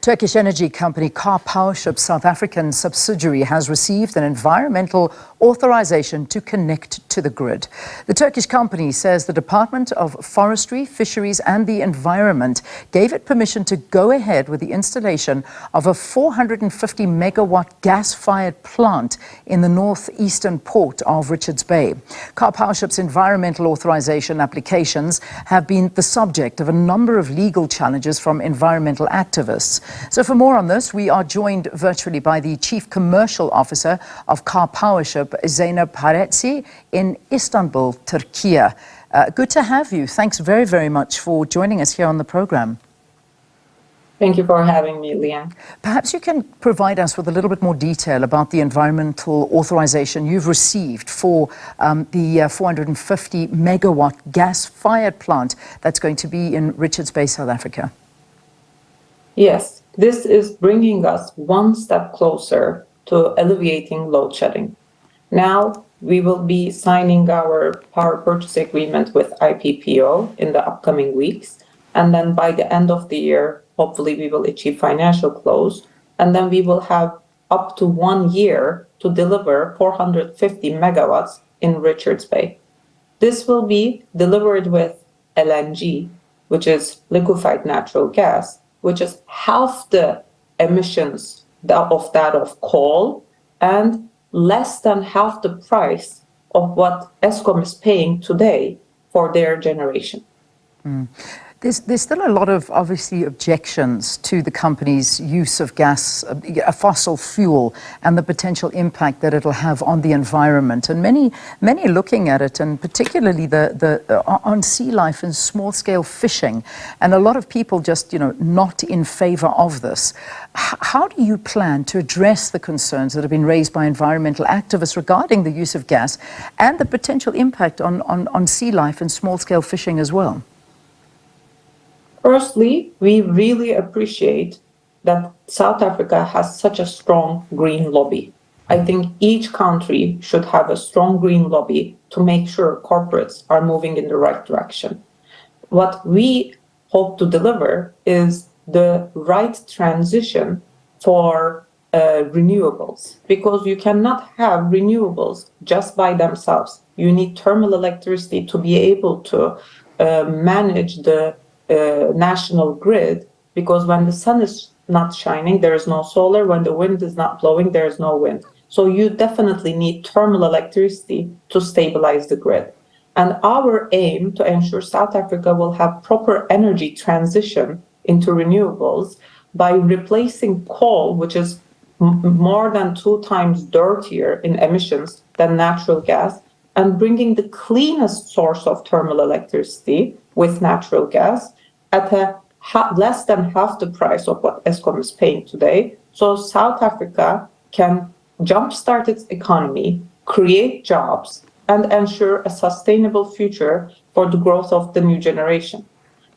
Turkish energy company Karpowership South African subsidiary has received an environmental authorization to connect to the grid. The Turkish company says the Department of Forestry, Fisheries and the Environment gave it permission to go ahead with the installation of a 450 megawatt gas-fired plant in the northeastern port of Richards Bay. Karpowership's environmental authorization applications have been the subject of a number of legal challenges from environmental activists. So for more on this, we are joined virtually by the Chief Commercial Officer of Karpowership, Zeynep Harezi, in Istanbul, Türkiye. Good to have you. Thanks very, very much for joining us here on the program. Thank you for having me, Leanne. Perhaps you can provide us with a little bit more detail about the environmental authorization you've received for the 450 megawatt gas-fired plant that's going to be in Richards Bay, South Africa. Yes, this is bringing us one step closer to alleviating load shedding. Now we will be signing our power purchase agreement with IPPO in the upcoming weeks. And then by the end of the year, hopefully we will achieve financial close. And then we will have up to 1 year to deliver 450 megawatts in Richards Bay. This will be delivered with LNG, which is liquefied natural gas, which is half the emissions of coal and less than half the price of what Eskom is paying today for their generation. There's still a lot of, obviously, objections to the company's use of gas, a fossil fuel, and the potential impact that it'll have on the environment. And many are looking at it, and particularly on sea life and small-scale fishing. And a lot of people just, not in favor of this. How do you plan to address the concerns that have been raised by environmental activists regarding the use of gas and the potential impact on sea life and small-scale fishing as well? Firstly, we really appreciate that South Africa has such a strong green lobby. I think each country should have a strong green lobby to make sure corporates are moving in the right direction. What we hope to deliver is the right transition for renewables, because you cannot have renewables just by themselves. You need thermal electricity to be able to manage the national grid, because when the sun is not shining, there is no solar. When the wind is not blowing, there is no wind. So you definitely need thermal electricity to stabilize the grid. And our aim to ensure South Africa will have proper energy transition into renewables by replacing coal, which is more than 2 times dirtier in emissions than natural gas, and bringing the cleanest source of thermal electricity with natural gas at a less than half the price of what Eskom is paying today. So South Africa can jumpstart its economy, create jobs, and ensure a sustainable future for the growth of the new generation.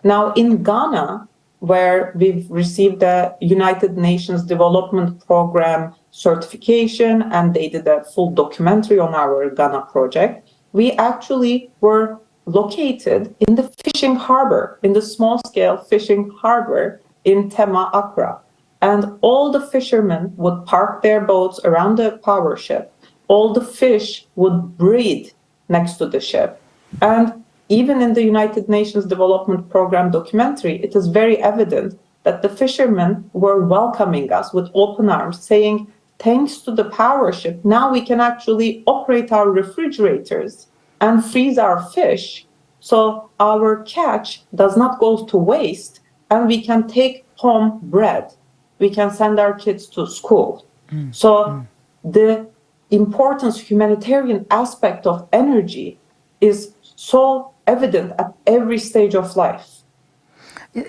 Now in Ghana, where we've received the United Nations Development Program certification and they did a full documentary on our Ghana project, we actually were located in the fishing harbor, in the small-scale fishing harbor in Tema, Accra. And all the fishermen would park their boats around the power ship. All the fish would breed next to the ship. And even in the United Nations Development Program documentary, it is very evident that the fishermen were welcoming us with open arms, saying, thanks to the power ship, now we can actually operate our refrigerators and freeze our fish, so our catch does not go to waste, and we can take home bread. We can send our kids to school. The importance, humanitarian aspect of energy is so evident at every stage of life.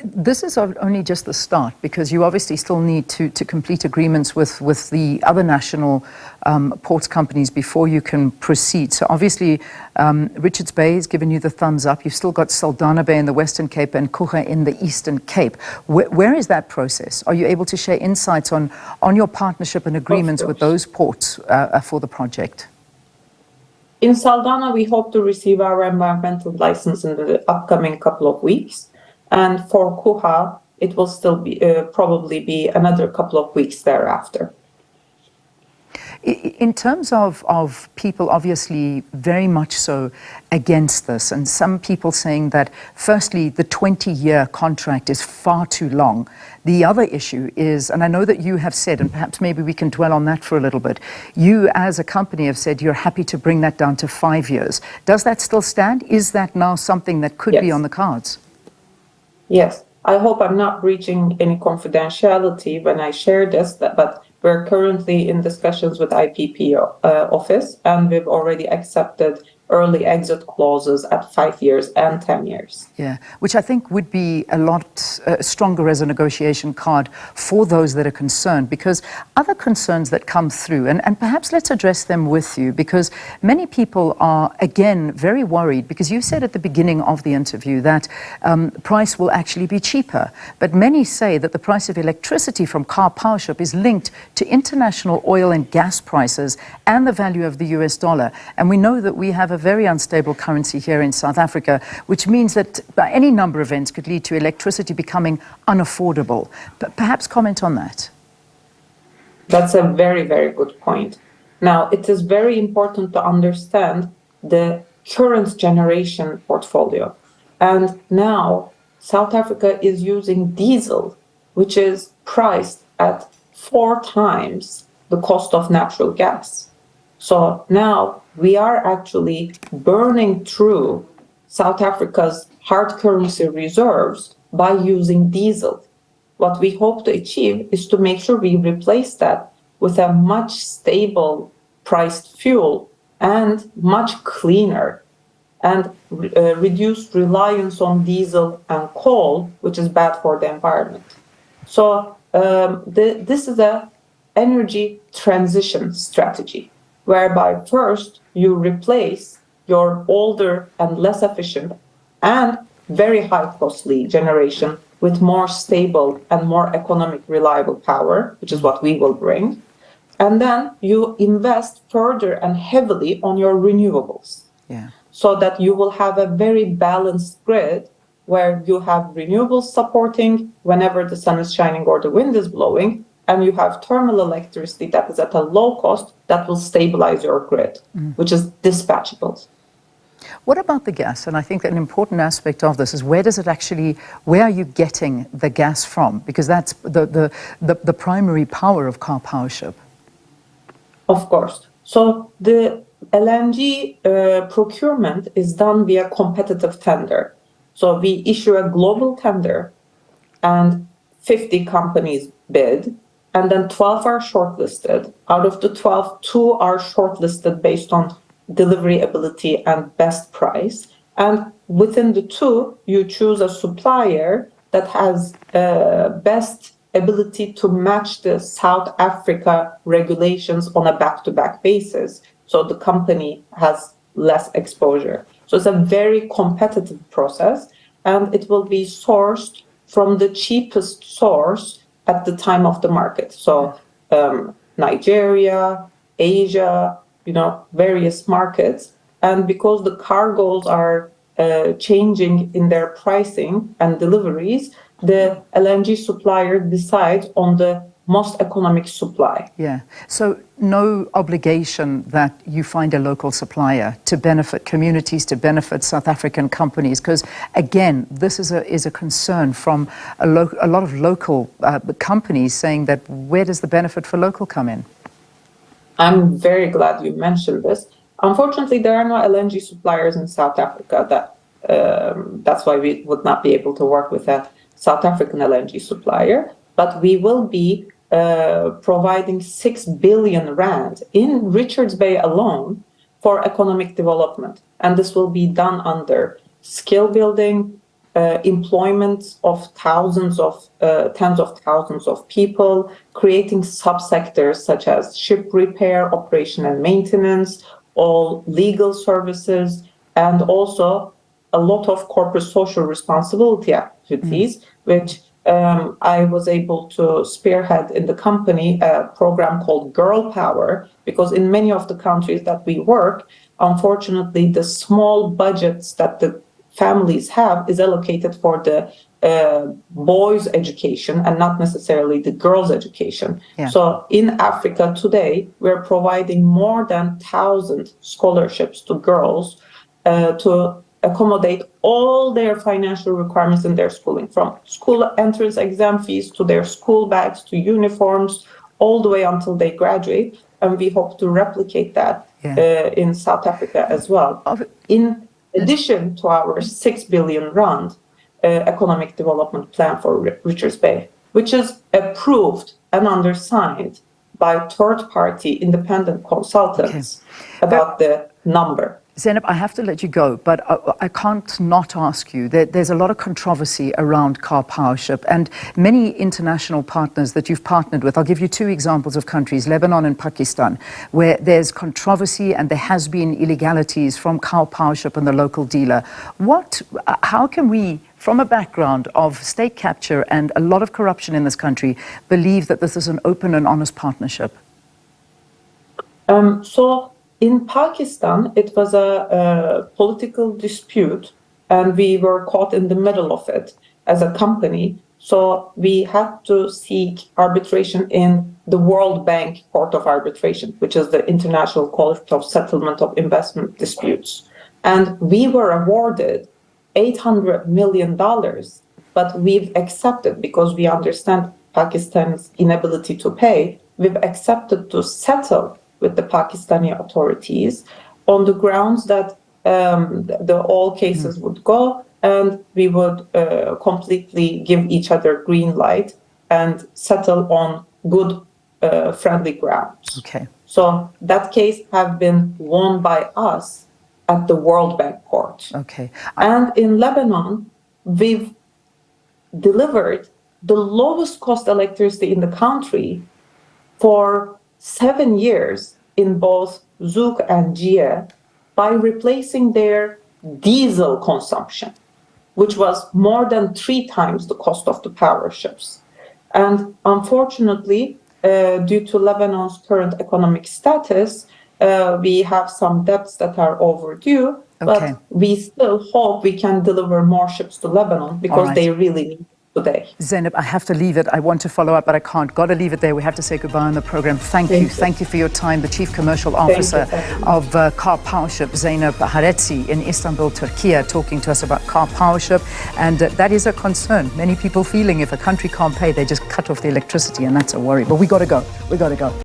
This is only just the start, because you obviously still need to complete agreements with the other national ports companies before you can proceed. So obviously, Richards Bay has given you the thumbs up. You've still got Saldanha Bay in the Western Cape and Kucha in the Eastern Cape. Where is that process? Are you able to share insights on your partnership and agreements with those ports for the project? In Saldanha, we hope to receive our environmental license in the upcoming couple of weeks. And for Kucha, it will still be probably be another couple of weeks thereafter. In terms of people obviously very much so against this, and some people saying that firstly the 20-year contract is far too long. The other issue is, and I know that you have said, and perhaps maybe we can dwell on that for a little bit, you as a company have said you're happy to bring that down to 5 years. Does that still stand? Is that now something that could be on the cards? Yes. I hope I'm not breaching any confidentiality when I share this, but we're currently in discussions with IPP office, and we've already accepted early exit clauses at 5 years and 10 years. Yeah, which I think would be a lot stronger as a negotiation card for those that are concerned, because other concerns that come through, and perhaps let's address them with you, because many people are, again, very worried, because you said at the beginning of the interview that price will actually be cheaper. But many say that the price of electricity from Karpowership is linked to international oil and gas prices and the value of the US dollar. And we know that we have a very unstable currency here in South Africa, which means that any number of events could lead to electricity becoming unaffordable. But perhaps comment on that. That's a very, very good point. Now, it is very important to understand the current generation portfolio. And now South Africa is using diesel, which is priced at 4 times the cost of natural gas. So now we are actually burning through South Africa's hard currency reserves by using diesel. What we hope to achieve is to make sure we replace that with a much stable priced fuel and much cleaner, and reduce reliance on diesel and coal, which is bad for the environment. So this is an energy transition strategy, whereby first you replace your older and less efficient and very high costly generation with more stable and more economic reliable power, which is what we will bring. And then you invest further and heavily on your renewables. Yeah. So that you will have a very balanced grid where you have renewables supporting whenever the sun is shining or the wind is blowing, and you have thermal electricity that is at a low cost that will stabilize your grid, which is dispatchable. What about the gas? And I think that an important aspect of this is where are you getting the gas from? Because that's the primary power of Karpowership. Of course. So the LNG procurement is done via competitive tender. So we issue a global tender and 50 companies bid, and then 12 are shortlisted. Out of the 12, 2 are shortlisted based on delivery ability and best price. And within the 2, you choose a supplier that has best ability to match the South Africa regulations on a back-to-back basis. So the company has less exposure. So it's a very competitive process, and it will be sourced from the cheapest source at the time of the market. So Nigeria, Asia, various markets. And because the cargoes are changing in their pricing and deliveries, the LNG supplier decides on the most economic supply. Yeah. So no obligation that you find a local supplier to benefit communities, to benefit South African companies, because again, this is a concern from a lot of local companies saying that where does the benefit for local come in? I'm very glad you mentioned this. Unfortunately, there are no LNG suppliers in South Africa. That's why we would not be able to work with a South African LNG supplier. But we will be providing 6 billion rand in Richards Bay alone for economic development. And this will be done under skill building, employment of tens of thousands of people, creating subsectors such as ship repair, operation and maintenance, all legal services, and also a lot of corporate social responsibility activities, which I was able to spearhead in the company a program called Girl Power, because in many of the countries that we work, unfortunately, the small budgets that the families have is allocated for the boys' education and not necessarily the girls' education. Yeah. So in Africa today, we're providing more than 1,000 scholarships to girls to accommodate all their financial requirements in their schooling, from school entrance exam fees to their school bags to uniforms, all the way until they graduate. And we hope to replicate that in South Africa as well. In addition to our 6 billion rand economic development plan for Richards Bay, which is approved and undersigned by third-party independent consultants about the number. Zeynep, I have to let you go, but I can't not ask you. There's a lot of controversy around Karpowership and many international partners that you've partnered with. I'll give you two examples of countries, Lebanon and Pakistan, where there's controversy and there has been illegalities from Karpowership and the local dealer. How can we, from a background of state capture and a lot of corruption in this country, believe that this is an open and honest partnership? In Pakistan, it was a political dispute, and we were caught in the middle of it as a company. So we had to seek arbitration in the World Bank Court of Arbitration, which is the International Court of Settlement of Investment Disputes. And we were awarded $800 million, but we've accepted, because we understand Pakistan's inability to pay, we've accepted to settle with the Pakistani authorities on the grounds that all cases would go and we would completely give each other green light and settle on good, friendly grounds. Okay. So that case has been won by us at the World Bank Court. Okay. And in Lebanon, we've delivered the lowest cost electricity in the country for 7 years in both Zouk and Gia by replacing their diesel consumption, which was more than 3 times the cost of the power ships. And unfortunately, due to Lebanon's current economic status, we have some debts that are overdue, but we still hope we can deliver more ships to Lebanon because they really need today. Zeynep, I have to leave it. I want to follow up, but I can't. Got to leave it there. We have to say goodbye on the program. Thank you. Thank you for your time. The Chief Commercial Officer of Karpowership, Zeynep Harezi, in Istanbul, Turkey, talking to us about Karpowership. And that is a concern. Many people feeling if a country can't pay, they just cut off the electricity, and that's a worry. But we got to go. We got to go.